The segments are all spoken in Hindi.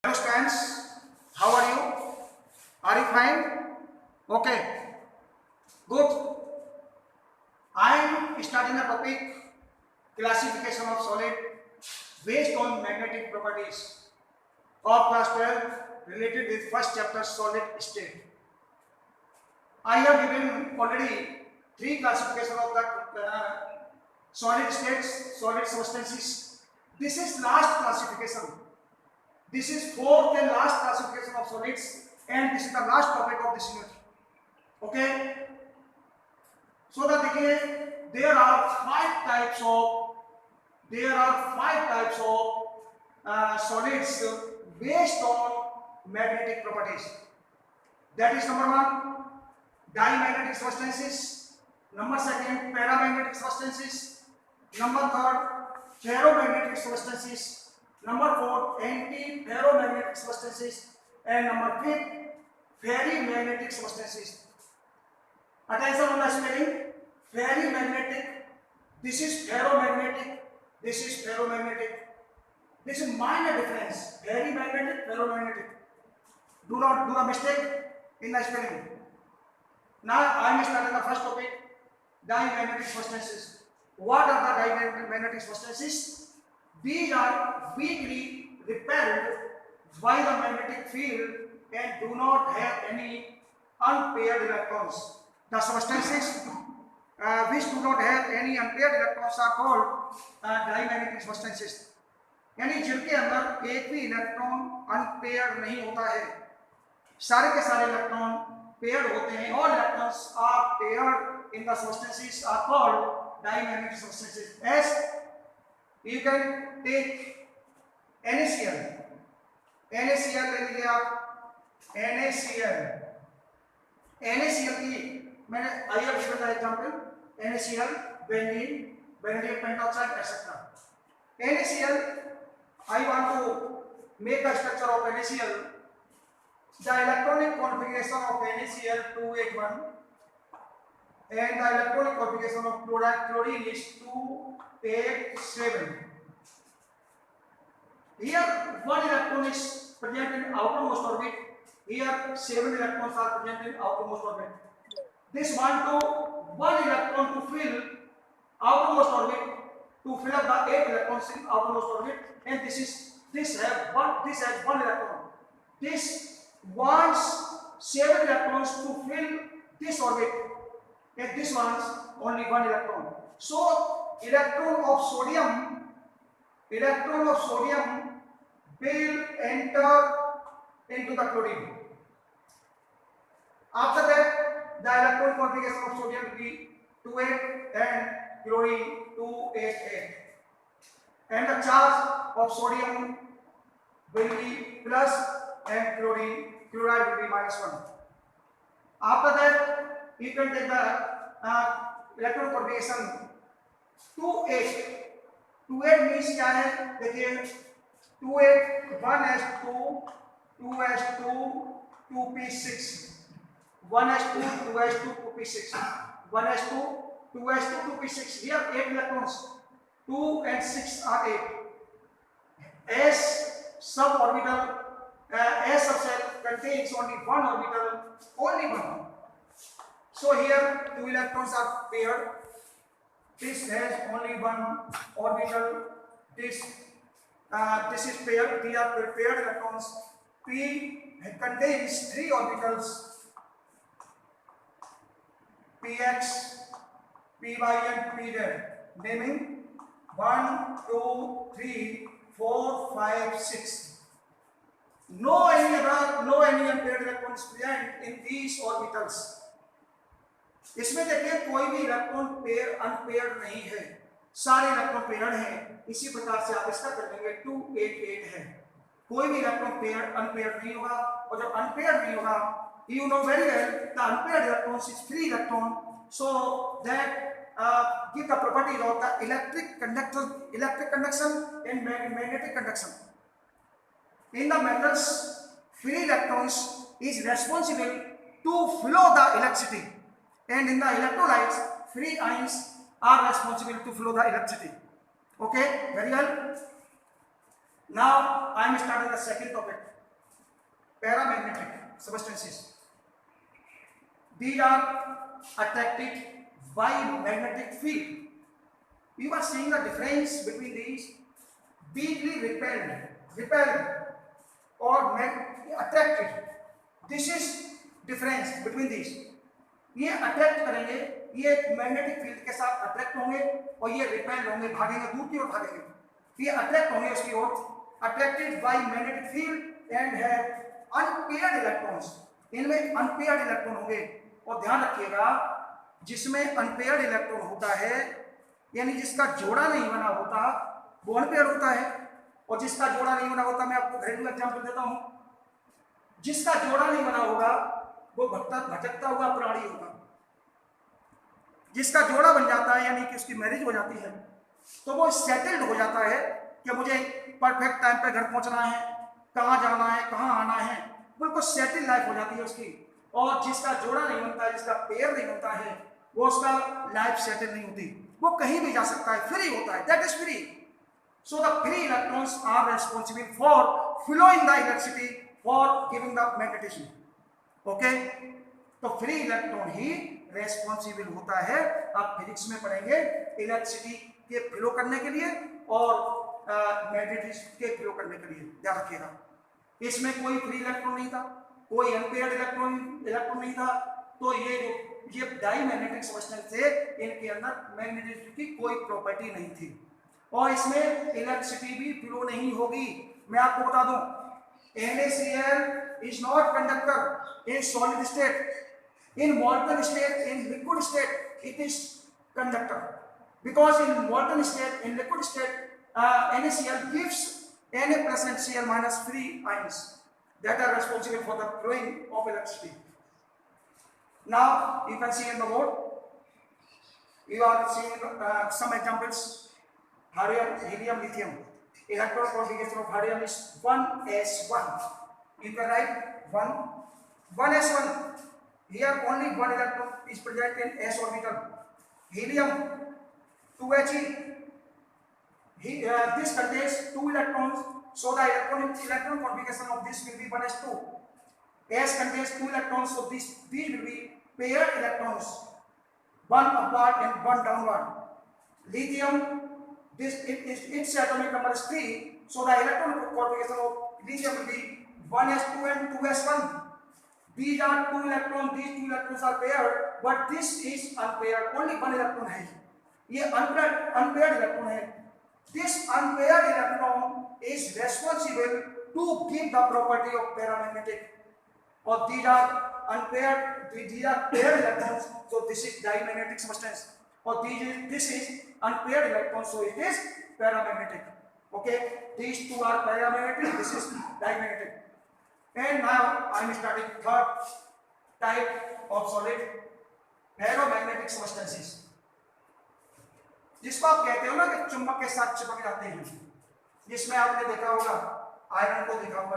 Hello students, how are you? Are you fine? Okay, good. I am starting a topic classification of solid based on magnetic properties of class 12 related with first chapter solid state. I have given already three classification of the solid states, solid substances. This is last classification. This is fourth and last classification of solids, and this is the last topic of this unit. Okay, so that देखिए there are five types of solids based on magnetic properties. That is number one, diamagnetic substances. Number second, paramagnetic substances. Number third, ferromagnetic substances. Number four, anti-ferromagnetic substances, and number fifth, ferrimagnetic substances. Attention on the spelling. Ferrimagnetic. This is ferromagnetic. This is ferromagnetic. This is minor difference. Ferrimagnetic, ferromagnetic. Do not do the mistake in the spelling. Now I am starting the first topic. Diamagnetic substances. What are the diamagnetic substances? These are weakly repelled by the magnetic field and do not have any unpaired electrons. The substances which do not have any unpaired electrons are called diamagnetic substances. यानी जिनके अंदर एक भी इलेक्ट्रॉन अनपेयर्ड नहीं होता है, सारे के सारे इलेक्ट्रॉन पेयर्ड होते हैं. All electrons are paired in the substances are called diamagnetic substances. As you can take NaCl. NaCl ले लीजिए आप. NaCl की मैंने I have given the example. NaCl, benzene, vanadium pentoxide, etc. NaCl, I want to make the structure of NaCl. The electronic configuration of NaCl 281 and the electronic configuration of chlorine is 287. Here one electron is present in outermost orbit. Here 7 electrons are present in outermost orbit. This one electron to fill outermost orbit, to fill up the 8 electrons in outermost orbit, and this has one electron. This wants 7 electrons to fill this orbit, and this wants only 1 electron. So electron of sodium will enter into the chlorine. After that, the electron configuration of sodium will be 28 and chlorine 288, and the charge of sodium will be plus and chloride will be -1. After that, you can take the electron configuration 28. 28 means क्या है? देखिए 28 1s2 2s2 2p6 1s2 2s2 2p6 1s2 2s2 2p6. Here 8 electrons. 2 and 6 are 8. S suborbital S subset contains only one orbital, only one. So here 2 electrons are paired. This has only one orbital. This is paired. These are paired electrons. P contains 3 orbitals. Px, Py and Pz, naming 1, 2, 3, 4, 5, 6. No any unpaired electrons present in these orbitals. इसमें देखिए कोई भी इलेक्ट्रॉन अनपेयर्ड नहीं है, सारे इलेक्ट्रॉन पेयर्ड हैं. इसी प्रकार से आप इसका कर लेंगे 288 है. कोई भी इलेक्ट्रॉन अनपेयर्ड नहीं होगा, और जब अनपेयर्ड नहीं होगा, you know very well the unpaired electrons is free electron, so that give the property of the electric conduction and magnetic conduction. In the metals, free electrons is responsible to flow the electricity, and in the electrolytes, free ions are responsible to flow the electricity. Okay, very well. Now I am starting the second topic. paramagnetic substances. These are attracted by magnetic field. You are seeing the difference between these. Deeply repelled or attracted. This is difference between these. ये अट्रैक्ट करेंगे, ये मैग्नेटिक फील्ड के साथ अट्रैक्ट होंगे और ये रिपेल होंगे, भागेंगे, दूर की ओर भागेंगे। ये अट्रैक्ट होंगे उसकी ओर, attracted by magnetic field and have unpaired electrons. इनमें अनपेयर्ड इलेक्ट्रॉन होंगे। और ध्यान रखिएगा, जिसमें अनपेयर्ड इलेक्ट्रॉन होता है, यानी जिसका जोड़ा नहीं बना होता, वो अनपेयर्ड होता है। और जिसका जोड़ा नहीं बना होता, मैं आपको घरेलू एग्जाम्पल देता हूं, जिसका जोड़ा नहीं बना होगा वो भटकता हुआ प्राणी होगा। जिसका जोड़ा बन जाता है, यानी कि उसकी मैरिज हो जाती है, तो वो सेटल्ड हो जाता है कि मुझे परफेक्ट टाइम पे घर पहुंचना है, कहाँ जाना है, कहाँ आना है, बिल्कुल सेटल लाइफ हो जाती है उसकी। और जिसका जोड़ा नहीं बनता है, जिसका पेयर नहीं बनता है, वो उसका लाइफ सेटल नहीं होती, वो कहीं भी जा सकता है, फ्री होता है, that is free. So the free electrons are responsible for flowing the electricity, for giving the magnetism. Okay? तो फ्री इलेक्ट्रॉन ही रेस्पॉन्सिबल होता है। आप फिजिक्स में पढ़ेंगे इलेक्ट्रिसिटी के फ्लो करने के लिए और मैग्नेटिज्म के फ्लो करने के लिए, ध्यान रखिएगा। इसमें कोई फ्री इलेक्ट्रॉन नहीं था, कोई अनपेयर्ड इलेक्ट्रॉन नहीं था। तो ये डाईमैग्नेटिक सब्सटेंस थे, इनके अंदर मैग्नेटिज्म की कोई प्रॉपर्टी नहीं थी और इसमें इलेक्ट्रिसिटी भी फ्लो नहीं होगी। मैं आपको बता दूं, NaCl is not conductor in solid state, in molten state, in liquid state it is conductor, because in molten state, in liquid state, NaCl gives Na plus and Cl minus free ions that are responsible for the flowing of electricity. Now you can see in the board, you are seeing some examples. Hydrogen, helium, lithium. Electron configuration of hydrogen is 1s1. You can write 1s1. Here only one electron is present in s orbital. Helium 2he. This contains 2 electrons, so the electron configuration of this will be 1s2. S contains 2 electrons, so these will be paired electrons, one upward and one downward. Lithium, its atomic number is 3, so the electron configuration of lithium will be 1s2 and 2s1. These are 2 electrons, these 2 electrons are paired, but this is unpaired, only one electron है, ये unpaired electron है। This unpaired electron is responsible to give the property of paramagnetic, or these are paired electrons, so this is dimagnetic substance, or this is unpaired electron, so it is paramagnetic. Okay, these two are paramagnetic, this is dimagnetic. And now I am starting third type of solid, ferromagnetic substances, जिसको आप कहते हो ना कि चुंबक के साथ चिपक जाते हैं। जिसमें आपने देखा होगा, आयरन को देखा होगा,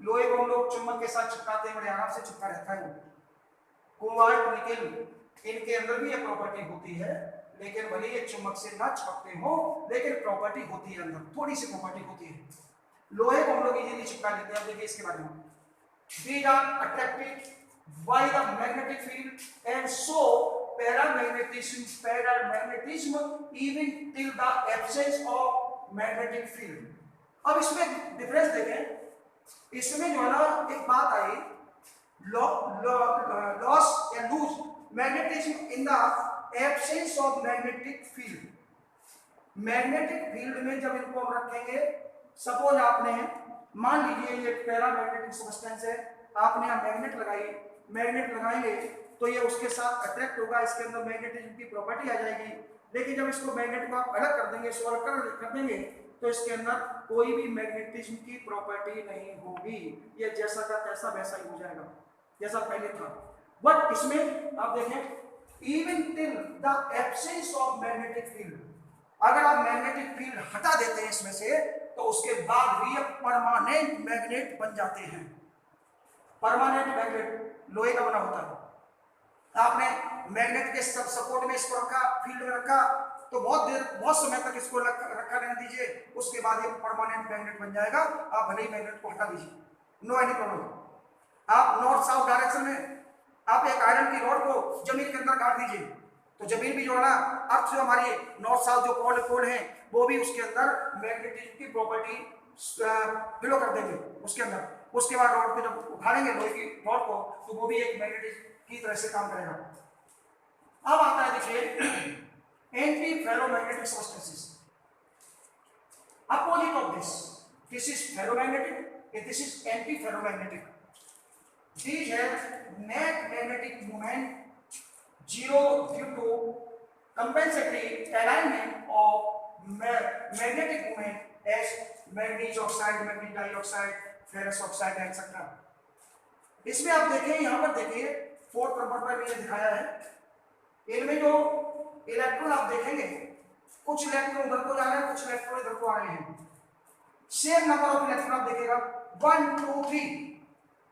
लोहे को हम लोग चुंबक के साथ चिपकाते हैं, बड़े आराम से चिपका रहता है वो। कोबाल्ट, निकेल, इनके अंदर भी ये प्रॉपर्टी होती है, लेकिन भले ये चुंबक से ना चिपकते हो, लेकिन प्रॉपर्टी होती है, अंदर थोड़ी सी प्रॉपर्टी होती है। लोहे को हम लोग इजीली चिपका लेते हैं। अब देखिए इसके बारे में, these are attracted by the magnetic field and so paramagnetism even till the absence of magnetic field. अब इसमें डिफरेंस देखें, इसमें जो है ना एक बात आई, लॉस या lose magnetism in the absence of magnetic field. Magnetic field में जब इनको हम रखेंगे, सपोज आपने मान लीजिए ये पैरामैग्नेटिक सब्सटेंस है, आपने यहाँ मैग्नेट लगाएंगे तो ये उसके साथ अट्रैक्ट होगा, इसके अंदर मैग्नेटिज्म की प्रॉपर्टी आ जाएगी। लेकिन जब इसको मैग्नेट को आप अलग कर देंगे, इसको अलग कर देंगे, तो इसके अंदर कोई भी मैग्नेटिज्म की प्रॉपर्टी नहीं होगी। ये जैसा का तैसा वैसा ही हो जाएगा, जैसा पहले था। बट इसमें आप देखें, even till the absence of magnetic field, अगर आप मैग्नेटिक फील्ड हटा देते हैं इसमें से, तो उसके बाद भी ये परमानेंट मैग्नेट बन जाते हैं। परमानेंट मैग्नेट लोहे का बना होता है। आपने मैग्नेट के सपोर्ट में इसको रखा, फील्ड में रखा, तो बहुत समय तक इसको रखा रहने दीजिए, उसके बाद ये परमानेंट मैग्नेट बन जाएगा। आप भले ही मैग्नेट को हटा दीजिए, नो एनी प्रॉब्लम। आप नॉर्थ साउथ डायरेक्शन में आप एक आयरन की रॉड को जमीन के अंदर गाड़ दीजिए, तो जमीन भी जो है ना, अर्थ जो हमारी नॉर्थ साउथ जो पोल पोल है वो भी उसके अंदर मैग्नेटिज्म की प्रॉपर्टी बिलो कर देंगे उसके अंदर। उसके बाद रॉड को जब उठाएंगे लोहे की रॉड को, तो वो भी एक मैग्नेटिज्म की तरह से काम करेगा। अब आता है देखिए anti ferromagnetic substances, opposite of this is ferromagnetic and this is anti-ferromagnetic. These have net magnetic moment zero due to compensatory alignment of magnetic moment as manganese oxide, manganese dioxide, ferrous oxide etc. इसमें आप देखिए, यहाँ पर देखिए 4th नंबर पर मैंने दिखाया है, इनमें जो इलेक्ट्रॉन आप देखेंगे, कुछ इलेक्ट्रॉन उधर को जा रहे हैं, कुछ इलेक्ट्रॉन इधर को आ रहे हैं। सेम नंबर ऑफ इलेक्ट्रॉन आप देखिएगा 1 2 3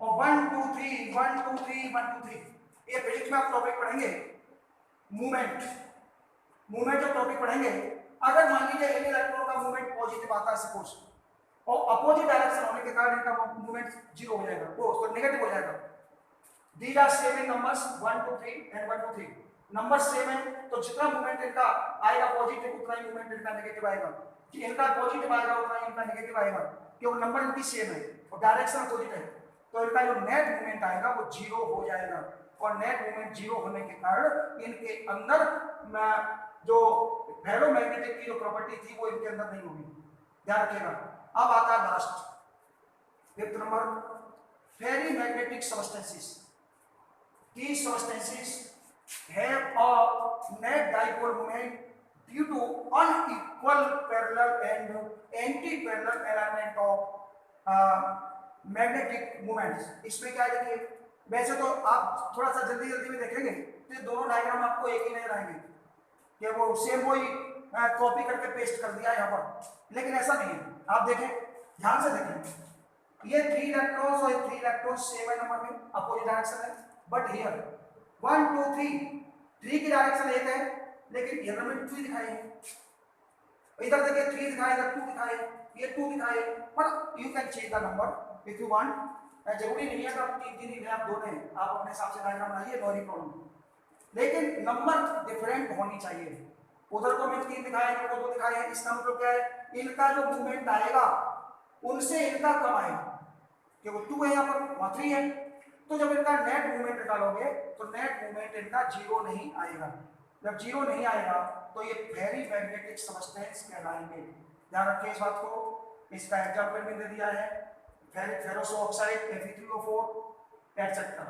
और 1 2 3 1 2 3 1 2 3। ये फिजिक्स में आप टॉपिक पढ़ेंगे मूवमेंट, मूवमेंट जो टॉपिक पढ़ेंगे, अगर मान लीजिए इन इलेक्ट्रॉन का मूवमेंट पॉजिटिव आता है सपोज, और अपोजिट डायरेक्शन होने के कारण इनका मूवमेंट जीरो हो जाएगा, वो तो नेगेटिव हो जाएगा। These are same in numbers 1 2 3 and 1 2 3, number same है, तो जितना मूवमेंट इनका आएगा पॉजिटिव उतना ही मूवमेंट इनका नेगेटिव आएगा, कि इनका पॉजिटिव आएगा उतना ही इनका नेगेटिव आएगा, क्योंकि नंबर इनकी सेम है और डायरेक्शन अपोजिट है, तो इनका जो नेट मूवमेंट आएगा वो जीरो हो जाएगा। और नेट मूवमेंट जीरो होने के कारण इनके अंदर जो फेरोमैग्नेटिक की जो प्रॉपर्टी थी वो इनके अंदर नहीं होगी, ध्यान रखिएगा। अब आता है last 5th number, ferrimagnetic substances. These substances have a net dipole moment due to unequal parallel and anti-parallel alignment of magnetic moments. इसमें क्या है देखिए, वैसे तो आप थोड़ा सा जल्दी जल्दी में देखेंगे तो दोनों डायग्राम आपको एक ही नजर आएंगे कि वो सेम वही कॉपी करके पेस्ट कर दिया यहाँ पर, लेकिन ऐसा नहीं है। आप देखें, ध्यान से देखें, ये 3 इलेक्ट्रॉन्स और 3 इलेक्ट्रॉन्स सेम है नंबर में, अपोजिट डायरेक्शन है, बट हियर 1 2 3 की डायरेक्शन एक है, लेकिन इधर में 2 दिखाई है, इधर देखिए 3 दिखाए, इधर 2 दिखाए, ये 2 दिखाए, but you can change the number if you want. जरूरी नहीं है कि आप 3 ही आप 2 लें, आप अपने हिसाब से डायग्राम बनाइए, नो प्रॉब्लम, लेकिन नंबर डिफरेंट होनी चाहिए। उधर को मैं 3 दिखाए, इधर को 2 दिखाए हैं, इसका मतलब क्या है, इनका जो मूवमेंट आएगा उनसे इनका कम आएगा, क्योंकि 2 है यहाँ पर, वहां 3 है, तो जब इनका नेट मूवमेंट निकालोगे तो नेट मूवमेंट इनका जीरो नहीं आएगा। जब जीरो नहीं आएगा तो ये फेरीमैग्नेटिक सबस्टेंस कहलाएंगे। ध्यान रखिए इस बात को, इसका एग्जांपल मैंने दिया है, फेरस ऑक्साइड Fe3O4 एटसेट्रा।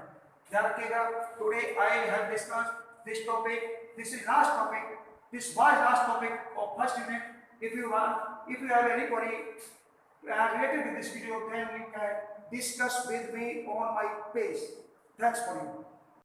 ध्यान रखिएगा, today I have discussed this topic, this is last topic, this was last topic of first unit. If you have any query related to this video, then you can discuss with me on my page. Thanks for you.